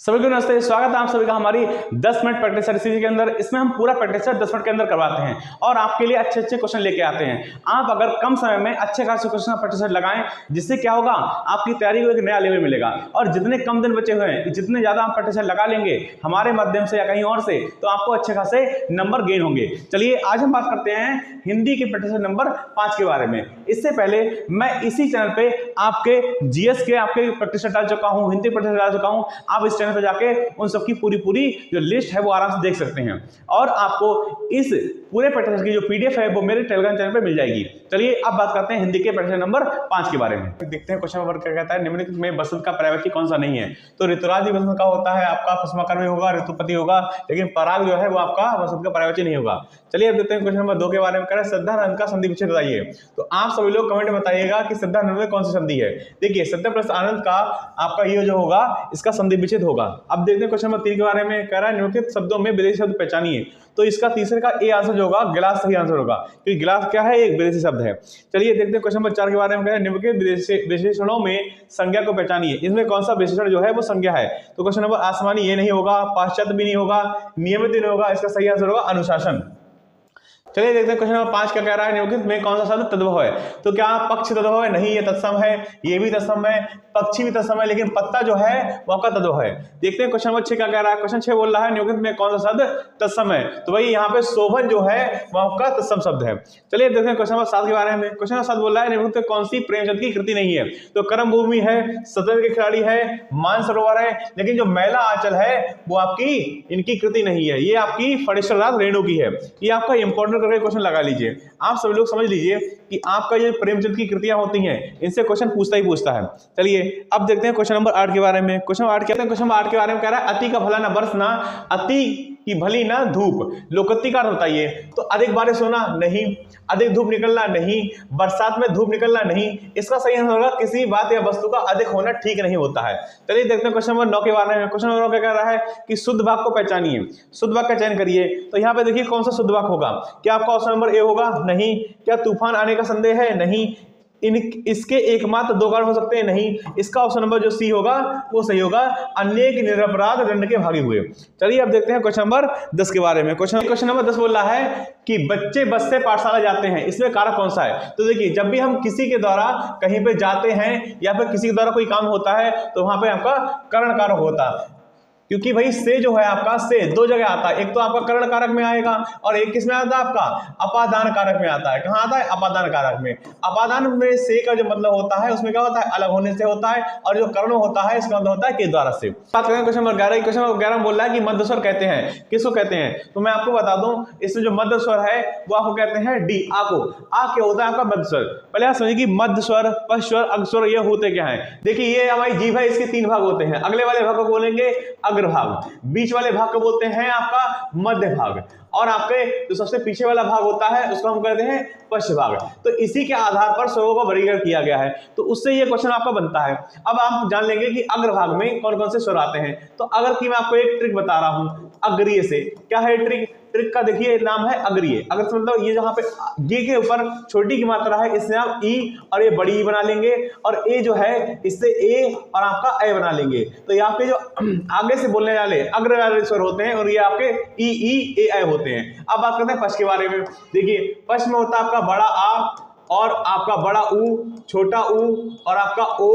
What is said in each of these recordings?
सभी को नमस्ते, स्वागत है आप सभी का हमारी 10 मिनट प्रैक्टिस सीरीज के अंदर। इसमें हम पूरा प्रैक्टिस 10 मिनट के अंदर करवाते हैं और आपके लिए अच्छे अच्छे क्वेश्चन लेके आते हैं। आप अगर कम समय में अच्छे खासे क्वेश्चन प्रैक्टिस लगाएं, जिससे क्या होगा, आपकी तैयारी को एक नया लेवल मिलेगा। और जितने कम दिन बचे हुए हैं, जितने ज्यादा आप प्रैक्टिस लगा लेंगे हमारे माध्यम से या कहीं और से, तो आपको अच्छे खासे नंबर गेन होंगे। चलिए आज हम बात करते हैं हिंदी के प्रैक्टिस नंबर 5 के बारे में। इससे पहले मैं इसी चैनल पे आपके जीएस के आपके प्रैक्टिस डाल चुका हूँ, हिंदी प्रैक्टिस डाल चुका हूँ। आप इस चैनल पे जाके उन सबकी पूरी जो लिस्ट है वो आराम से देख सकते हैं और आपको इस पूरे प्रैक्टिस की जो पीडीएफ है वो मेरे टेलीग्राम चैनल पे मिल जाएगी। चलिए अब बात करते हैं हिंदी के प्रैक्टिस नंबर 5 के बारे में। देखते हैं क्वेश्चन नंबर क्या कहता है। निम्नलिखित में बसंत का पर्यायवाची कौन सा नहीं है? तो ऋतुराज ही बसंत का होता है, आपका पुष्पकर्मी होगा, ऋतुपति होगा, लेकिन पराग जो है वो आपका बसंत का पर्यायवाची नहीं होगा। चलिए अब देखते हैं क्वेश्चन नंबर 2 के बारे में। कह रहे हैं श्रद्धानंद का संधि विच्छेद बताइए। तो आप सभी लोग कमेंट में बताइएगा कि श्रद्धानंद में कौन सी संधि है। देखिए श्रद्धा प्लस आनंद का आपका ये जो होगा इसका संधि विच्छेद होगा। अब देखते हैं क्वेश्चन नंबर 3 के बारे में। कह रहा है निम्नलिखित शब्दों में विदेशी शब्द पहचानिए। तो इसका तीसरे का ए आंसर जो होगा गिलास सही आंसर होगा, क्योंकि गिलास क्या है, एक विदेशी शब्द है। चलिए देखते हैं क्वेश्चन नंबर 4 के बारे में। कह रहे हैं निम्नलिखित विशेषणों में संज्ञा को पहचानिए। इसमें कौन सा विशेषण जो है वो संज्ञा है? तो क्वेश्चन नंबर आसमानी ये नहीं होगा, पाश्चात्य भी नहीं होगा, नियमित भी नहीं होगा, इसका सही आंसर होगा अनुशासन। चलिए देखते हैं क्वेश्चन नंबर 5 क्या कह रहा है। निम्नलिखित में कौन सा शब्द तद्भव है? तो क्या पक्ष तद्भव है? नहीं, ये तत्सम है, ये भी तत्सम है, पक्षी भी तत्सम है, लेकिन पत्ता जो है वो आपका तद्भव है। देखते हैं क्वेश्चन नंबर 6 क्या कह रहा है। क्वेश्चन 6 बोल रहा है निम्नलिखित में कौन सा शब्द तत्सम है? तो भाई यहाँ पे शोभन जो है वो आपका तत्सम शब्द है। चलिए देखते हैं क्वेश्चन नंबर 7 के बारे में। क्वेश्चन नंबर 7 बोल रहा है निम्नलिखित में कौन सी प्रेमचंद की कृति नहीं है? तो कर्म भूमि है, शतरंज के खिलाड़ी है, मानसरोवर है, लेकिन जो मैला आंचल है वो आपकी इनकी कृति नहीं है, ये आपकी फणीश्वर दास रेणु की है। ये आपका इंपॉर्टेंट करके क्वेश्चन लगा लीजिए। आप सभी लोग समझ लीजिए कि आपका ये प्रेमचंद की कृतियां होती हैं, इनसे क्वेश्चन पूछता ही पूछता है। चलिए अब देखते हैं क्वेश्चन नंबर 8 के बारे में। क्वेश्चन नंबर 8 कहते हैं, क्वेश्चन नंबर 8 के बारे में कह रहा है अति का भला ना बरस ना, अति की भली ना धूप। लोकोक्ति का बताइए। तो अधिक बारिश होना नहीं, अधिक धूप निकलना नहीं, बरसात में धूप निकलना नहीं, इसका सही आंसर होगा किसी बात या वस्तु का अधिक होना ठीक नहीं होता है। चलिए देखते हैं क्वेश्चन नंबर 9 के बारे में। क्वेश्चन नंबर 9 क्या कह रहा है कि शुद्ध वाक्य को पहचानिए। शुद्ध वाक्य का चयन करिए। तो यहाँ पे देखिए कौन सा शुद्ध वाक्य होगा। क्या आपका ऑप्शन नंबर ए होगा? नहीं। क्या तूफान आने का संदेह है? नहीं। इसके एकमात्र 2 कारण हो सकते हैं? नहीं। इसका ऑप्शन नंबर जो सी होगा वो सही होगा, अनेक निरपराध दंड के भागी हुए। चलिए अब देखते हैं क्वेश्चन नंबर 10 के बारे में। क्वेश्चन नंबर 10 बोल रहा है कि बच्चे बस से पाठशाला जाते हैं, इसमें कारक कौन सा है? तो देखिए जब भी हम किसी के द्वारा कहीं पे जाते हैं या फिर किसी के द्वारा कोई काम होता है तो वहां पे आपका करण कारक होता है, क्योंकि भाई से जो है आपका से 2 जगह आता है। एक तो आपका करण कारक में आएगा और एक किस में आता है, आपका अपादान कारक में आता है। कहाँ आता है? अपादान कारक में। अपादान में से का जो मतलब होता है उसमें क्या होता है, अलग होने से होता है, और जो कर्ण होता है इसका मतलब होता है के द्वारा से। बात करें क्वेश्चन नंबर 11। क्वेश्चन नंबर 11 बोल रहा है कि मध्य स्वर कहते हैं, किसको कहते हैं? तो मैं आपको बता दूं, इसमें जो मध्य स्वर है वो आपको कहते हैं डी, आ को। आ क्या होता है आपका? मध्य स्वर। पहले आप समझिए कि मध्य स्वर, पश्च स्वर, अग्रस्वर ये होते क्या है। देखिए ये हमारी जीभ है, इसके 3 भाग होते हैं। अगले वाले भाग को बोलेंगे अग्रभाग, बीच वाले भाग को बोलते हैं आपका मध्य भाग, और आपके जो सबसे पीछे वाला भाग होता है उसको हम कहते हैं पश्च भाग। तो इसी के आधार पर स्वरों का वर्गीकरण किया गया है, तो उससे ये क्वेश्चन आपका बनता है। अब आप जान लेंगे कि अग्रभाग में कौन कौन से स्वर आते हैं। तो अगर कि मैं आपको एक ट्रिक बता रहा हूं अग्रीय से। क्या है ट्रिक? ट्रिक का देखिए नाम है अग्रीय। अगर से मतलब ये जहां पे ये के ऊपर छोटी की मात्रा है इससे आप ई और ये बड़ी ई बना लेंगे, और ए जो है इससे ए और आपका ए बना लेंगे। तो ये आपके जो आगे से बोलने वाले अग्र वाले स्वर होते हैं और ये आपके ई ई ए होते हैं। अब बात करते हैं पश्च के बारे में। देखिए पश्च में होता है आपका बड़ा आ और आपका बड़ा ऊ, छोटा ऊ और आपका ओ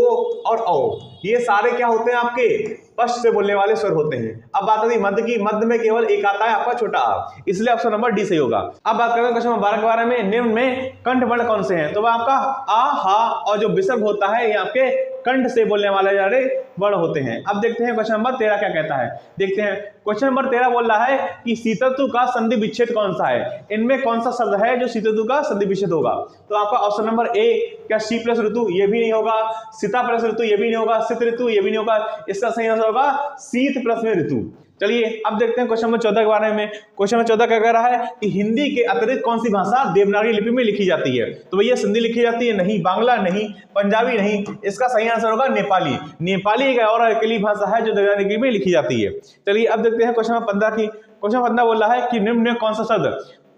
और औ। ये सारे क्या होते हैं? आपके पश्च से बोलने वाले स्वर होते हैं। अब बात आती है मध्य की। मध्य में केवल एक आता है आपका छोटा आ, इसलिए ऑप्शन नंबर डी सही होगा। अब बात करते हैं क्वेश्चन नंबर 12 के बारे में। निम्न में कंठ वर्ण कौन से हैं? तो वह आपका आ, हा और जो विसर्ग होता है ये आपके कंठ से बोलने वाले सारे वर्ण होते हैं। अब देखते हैं क्वेश्चन नंबर 13 क्या कहता है। देखते हैं क्वेश्चन नंबर 13 बोल रहा है कि शीतऋतु का संधि विच्छेद कौन सा है? इनमें कौन सा शब्द है जो शीतऋतु का संधि विच्छेद होगा? तो आपका ऑप्शन नंबर ए, क्या शी प्लस ऋतु? ये भी नहीं होगा। सीता प्लस ऋतु? ये भी नहीं होगा। शीत ऋतु? ये भी नहीं होगा। इसका सही आंसर होगा शीत प्लस में ऋतु। चलिए अब देखते हैं क्वेश्चन नंबर 14 के बारे में। क्वेश्चन नंबर 14 क्या कह रहा है कि हिंदी के अतिरिक्त कौन सी भाषा देवनागरी लिपि में लिखी जाती है? तो भैया सिंधी लिखी जाती है? नहीं। बांग्ला नहीं। पंजाबी नहीं। इसका सही आंसर होगा नेपाली। नेपाली एक और अकेली भाषा है जो देवनागरी लिपि में लिखी जाती है। चलिए अब देखते हैं क्वेश्चन नंबर 15 की। क्वेश्चन 15 बोल रहा है कि निम्न में कौन सा शब्द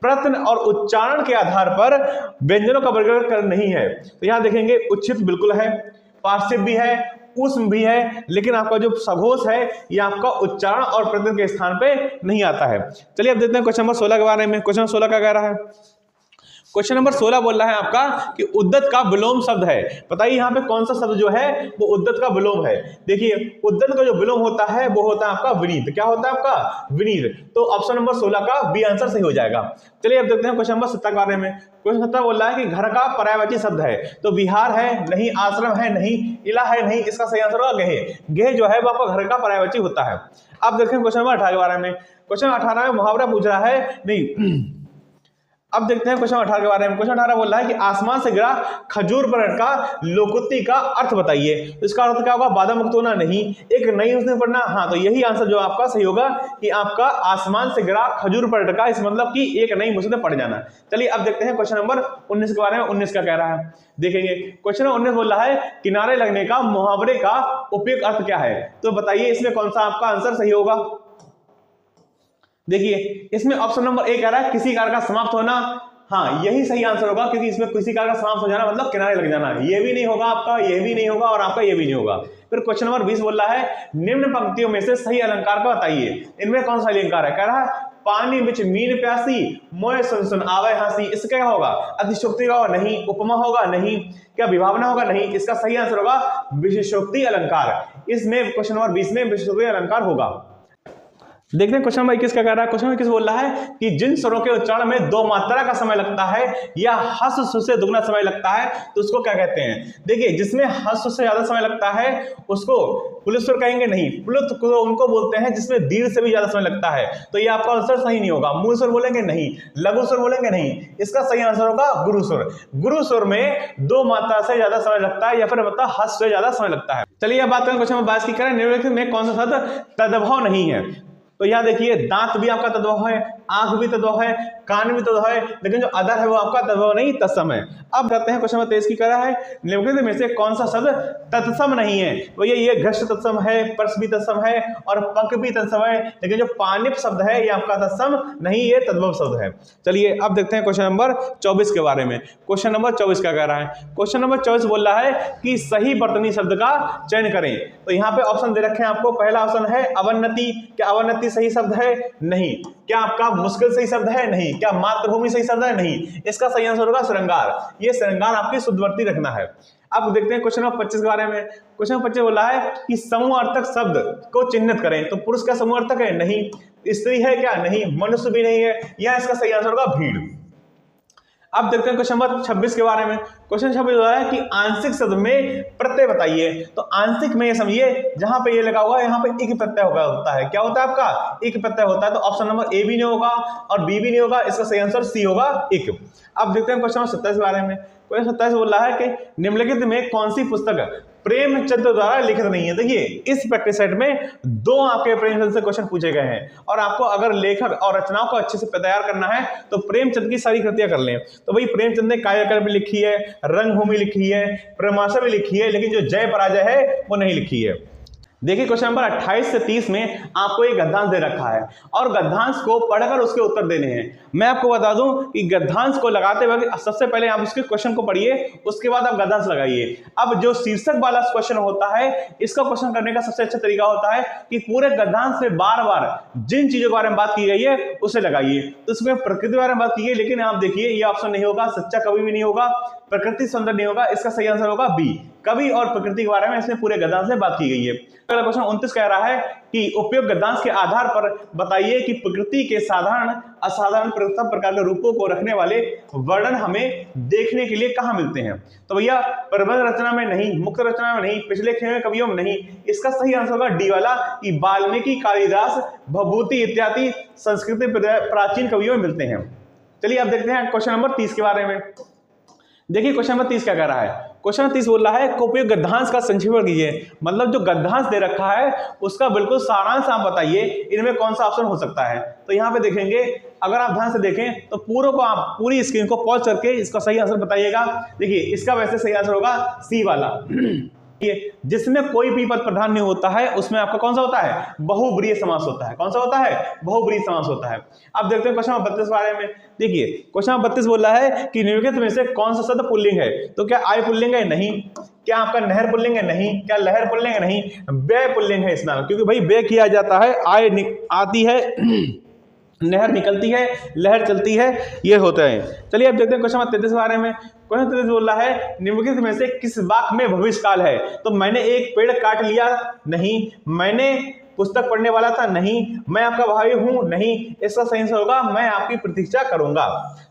प्रत्यय और उच्चारण के आधार पर व्यंजनों का वर्गीकरण नहीं है? तो यहां देखेंगे उच्छित बिल्कुल है, पार्श्व भी है, ऊष्म भी है, लेकिन आपका जो सघोष है ये आपका उच्चारण और प्रत्यय के स्थान पे नहीं आता है। चलिए अब देखते हैं क्वेश्चन नंबर 16 के बारे में। क्वेश्चन 16 क्या कह रहा है? क्वेश्चन नंबर 16 बोल रहा है आपका कि उद्दत का विलोम शब्द है। बताइए यहाँ पे कौन सा शब्द जो है वो उद्दत का विलोम है। देखिए उद्दत का जो विलोम होता है वो होता है आपका विनीत। क्या होता है आपका? विनीत। तो ऑप्शन नंबर 16 का बी आंसर सही हो जाएगा। चलिए अब देखते हैं क्वेश्चन नंबर 17 के बारे में। क्वेश्चन 17 बोल रहा है कि घर का पर्यायवाची शब्द है। तो विहार है नहीं, आश्रम है नहीं, इला है नहीं, इसका सही आंसर होगा गेहे। गेहे जो है वो आपका घर का पर्यायवाची होता है। अब देखें क्वेश्चन नंबर 18 के बारे में। क्वेश्चन 18 में मुहावरा पूछ रहा है नहीं। अब देखते हैं क्वेश्चन 18 के बारे में। क्वेश्चन 18 बोल रहा है कि आसमान से गिरा खजूर पर लटका लोकोक्ति का अर्थ बताइए। तो इसका अर्थ क्या होगा? बाधा मुक्त होना नहीं, एक नई उसने पढ़ना। हाँ, तो यही आंसर जो आपका सही होगा कि आपका आसमान से गिरा खजूर पर लटका, इस मतलब कि एक नई मुसीबत पड़ जाना। चलिए अब देखते हैं क्वेश्चन नंबर 19 के बारे में। 19 का कह रहा है, देखेंगे क्वेश्चन 19 बोल रहा है किनारे लगने का मुहावरे का उपयुक्त अर्थ क्या है। तो बताइए इसमें कौन सा आपका आंसर सही होगा? देखिए इसमें ऑप्शन नंबर ए कह रहा है किसी कार्य का समाप्त होना। हाँ, यही सही आंसर होगा, क्योंकि इसमें किसी कार्य का समाप्त हो जाना मतलब किनारे लग जाना। ये भी नहीं होगा आपका, ये भी नहीं होगा और आपका ये भी नहीं होगा। फिर क्वेश्चन नंबर 20 बोल रहा है निम्न पंक्तियों में से सही अलंकार का बताइए। इनमें कौन सा अलंकार है? कह रहा है पानी बिच मीन प्यासी मोय सुन सुन आवे हंसी। इसका क्या होगा? अतिशोक्ति का होगा? नहीं। उपमा होगा? नहीं। क्या विभावना होगा? नहीं। इसका सही आंसर होगा विशेषोक्ति अलंकार। इसमें क्वेश्चन नंबर 20 में विशेषोक्ति अलंकार होगा। देखते हैं क्वेश्चन नंबर 21 का कह रहा है। क्वेश्चन 21 बोल रहा है कि जिन स्वरों के उच्चारण में दो मात्रा का समय लगता है या हस्व से दुगना समय लगता है तो उसको क्या कहते हैं? देखिए जिसमें हस्व से ज्यादा समय लगता है उसको पुलिस स्वर कहेंगे? नहीं। पुलिस को उनको बोलते हैं जिसमें दीर्घ से भी ज्यादा समय लगता है। तो ये आपका आंसर सही नहीं होगा। मूल स्वर बोलेंगे? नहीं। लघु स्वर बोलेंगे? नहीं। इसका सही आंसर होगा गुरु स्वर। गुरु स्वर में दो मात्रा से ज्यादा समय लगता है या फिर मतलब हस्व से ज्यादा समय लगता है। चलिए अब बात करें क्वेश्चन नंबर 22 की। करें निम्नलिखित में कौन सा शब्द तद्भव नहीं है। तो यहाँ देखिए दांत भी आपका तद्भव है, आंख भी तद्भव है, कान भी तद्भव है, लेकिन जो अदर है वो आपका तद्भव नहीं तत्सम है। अब करते हैं क्वेश्चन नंबर 23 की। कह रहा है निम्नलिखित में से कौन सा शब्द तत्सम नहीं है। तो ये घृष्ट तत्सम है, पर्श भी तत्सम है और पंख भी तत्सम है, लेकिन जो पानिप शब्द है ये आपका तत्सम नहीं, ये तद्भव शब्द है। चलिए अब देखते हैं क्वेश्चन नंबर 24 के बारे में। क्वेश्चन नंबर 24 क्या कह रहा है? क्वेश्चन नंबर 24 बोल रहा है कि सही वर्तनी शब्द का चयन करें। तो यहाँ पे ऑप्शन दे रखे हैं आपको। पहला ऑप्शन है अवन्नति। क्या अवन्नति सही शब्द है? नहीं। क्या आपका मुश्किल सही शब्द है? नहीं। क्या मातृभूमि सही शब्द है? नहीं। इसका सही आंसर होगा श्रृंगार। ये श्रृंगार आपकी शुद्धवर्ती रखना है। अब देखते हैं क्वेश्चन नंबर 25 के बारे में। क्वेश्चन नंबर 25 बोला है कि समूह अर्थक शब्द को चिन्हित करें। तो पुरुष का समूह अर्थक है? नहीं। स्त्री है क्या? नहीं। मनुष्य भी नहीं है। या इसका सही आंसर होगा भीड़। अब देखते हैं क्वेश्चन नंबर 26 के बारे में। क्वेश्चन 26 हो रहा है कि आंशिक शब्द में प्रत्यय बताइए। तो आंशिक में ये समझिए जहां पे ये लगा हुआ है यहाँ पे एक प्रत्यय होता है। क्या होता है आपका? एक प्रत्यय होता है। तो ऑप्शन नंबर ए भी नहीं होगा और बी भी नहीं होगा। इसका सही आंसर सी होगा, एक। अब देखते हैं क्वेश्चन नंबर 27 के बारे में। क्वेश्चन 27 बोल रहा है कि निम्नलिखित में कौन सी पुस्तक प्रेमचंद द्वारा लिखित नहीं है। देखिए इस प्रैक्टिस सेट में दो आपके प्रेमचंद से क्वेश्चन पूछे गए हैं और आपको अगर लेखक और रचनाओं को अच्छे से तैयार करना है तो प्रेमचंद की सारी कृतियां कर लें। तो भाई प्रेमचंद ने काव्यकल्प भी लिखी है, रंगभूमि लिखी है, प्रेमाशा भी लिखी है, लेकिन जो जय पराजय है वो नहीं लिखी है। देखिए क्वेश्चन नंबर 28 से 30 में आपको एक गद्यांश दे रखा है और गद्यांश को पढ़कर उसके उत्तर देने हैं। मैं आपको बता दूं कि गद्यांश को लगाते वक्त सबसे पहले आप उसके क्वेश्चन को पढ़िए, उसके बाद आप गद्यांश लगाइए। अब जो शीर्षक वाला क्वेश्चन होता है इसका क्वेश्चन करने का सबसे अच्छा तरीका होता है कि पूरे गद्यांश में बार बार जिन चीजों के बारे में बात की गई है उसे लगाइए। तो इसमें प्रकृति के बारे में बात की गई, लेकिन आप देखिए ये ऑप्शन नहीं होगा, सच्चा कवि भी नहीं होगा, प्रकृति सौंदर्य नहीं होगा। इसका सही आंसर होगा बी, कवि और प्रकृति के बारे में इसमें पूरे गद्यांश में बात की गई है। अगला क्वेश्चन 29 कह रहा है कि उपयुक्त गद्यांश के आधार पर बताइए कि प्रकृति के साधारण असाधारण प्रथम प्रकार के रूपों को रखने वाले वर्णन हमें देखने के लिए कहाँ मिलते हैं। तो भैया प्रबंध रचना में नहीं, मुक्त रचना में नहीं, पिछले कवियों में नहीं। इसका सही आंसर होगा डी वाला कि वाल्मीकि, कालिदास, भभूति इत्यादि संस्कृत प्राचीन कवियों में मिलते हैं। चलिए अब देखते हैं क्वेश्चन नंबर 30 के बारे में। देखिए क्वेश्चन नंबर 30 क्या कह रहा है? क्वेश्चन नंबर 30 बोल रहा है उपयुक्त गद्यांश का संक्षेपण कीजिए। मतलब जो गद्यांश दे रखा है उसका बिल्कुल सारांश आप बताइए, इनमें कौन सा ऑप्शन हो सकता है। तो यहाँ पे देखेंगे, अगर आप ध्यान से देखें तो पूरा को आप पूरी स्क्रीन को पॉज करके इसका सही आंसर बताइएगा। देखिए इसका वैसे सही आंसर होगा सी वाला। जिसमें कोई भी पद प्रधान नहीं होता है उसमें आपका कौन सा होता है, बहुब्रीहि समास होता है। कौन सा होता है, बहुब्रीहि समास होता है। अब देखते हैं क्वेश्चन नंबर 32 बारे में। देखिए क्वेश्चन नंबर 32 बोल रहा है कि निम्नलिखित में से कौन सा शब्द पुल्लिंग है। तो क्या आय पुल्लिंग है, नहीं। क्या आपका नहर पुल्लिंग है, नहीं। क्या लहर पुल्लिंग है, नहीं। व्यय पुल्लिंग है इसमें, क्योंकि भाई व्यय किया जाता है, आय आती है, नहर निकलती है, लहर चलती है, ये होता है। चलिए अब देखते हैं क्वेश्चन नंबर 33 के बारे में। क्वेश्चन 33 बोल रहा है निम्नलिखित में से किस वाक्य में भविष्य काल है। तो मैंने एक पेड़ काट लिया, नहीं। मैंने पुस्तक पढ़ने वाला था, नहीं। मैं आपका भाई हूं, नहीं। इसका सही आंसर होगा मैं आपकी प्रतीक्षा करूंगा।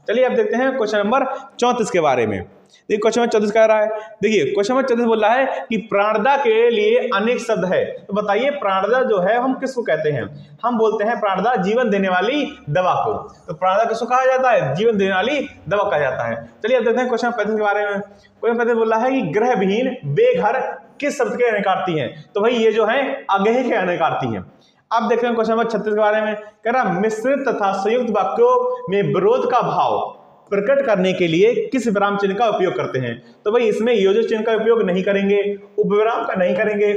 चलिए अब देखते हैं क्वेश्चन नंबर 34 के बारे में। देखिए क्वेश्चन नंबर 34 कह रहा है, देखिए क्वेश्चन नंबर 34 बोल रहा है कि प्राणदा के लिए अनेक शब्द है। तो बताइए प्राणदा जो है हम किसको कहते हैं। हम बोलते हैं प्राणदा जीवन देने वाली दवा को। तो प्राणदा किसको कहा जाता है, जीवन देने वाली दवा कहा जाता है। चलिए अब देखते हैं क्वेश्चन 35 के बारे में। क्वेश्चन 35 बोल रहा है कि ग्रह विहीन बेघर किस शब्द के अनेकार्थी हैं। तो भाई ये जो है अगेह के अनेकार्थी हैं। अब देखते हैं क्वेश्चन नंबर 36 के बारे में। कह रहा मिश्रित तथा संयुक्त वाक्यों में विरोध का भाव प्रकट करने के लिए किस विराम चिन्ह का उपयोग करते हैं। तो भाई इसमें योजक चिन्ह का उपयोग नहीं करेंगे, उपविराम का नहीं करेंगे,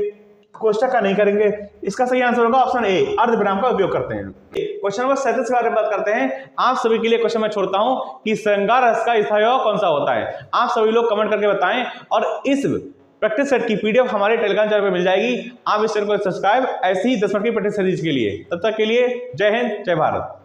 कोष्टक का नहीं करेंगे। इसका सही आंसर होगा ऑप्शन ए, अर्धविराम का उपयोग करते हैं। क्वेश्चन नंबर 37 के बारे में बात करते हैं। आप सभी के लिए क्वेश्चन मैं छोड़ता हूं कि श्रृंगार रस का स्थायी भाव कौन सा होता है। आप सभी लोग कमेंट करके बताएं और इस प्रैक्टिस सेट की पीडीएफ हमारे टेलीग्राम चैनल पर मिल जाएगी। आप इस चैनल को सब्सक्राइब ऐसी ही 10 मिनट की प्रैक्टिस सीरीज के लिए। तब तक के लिए जय हिंद, जय भारत।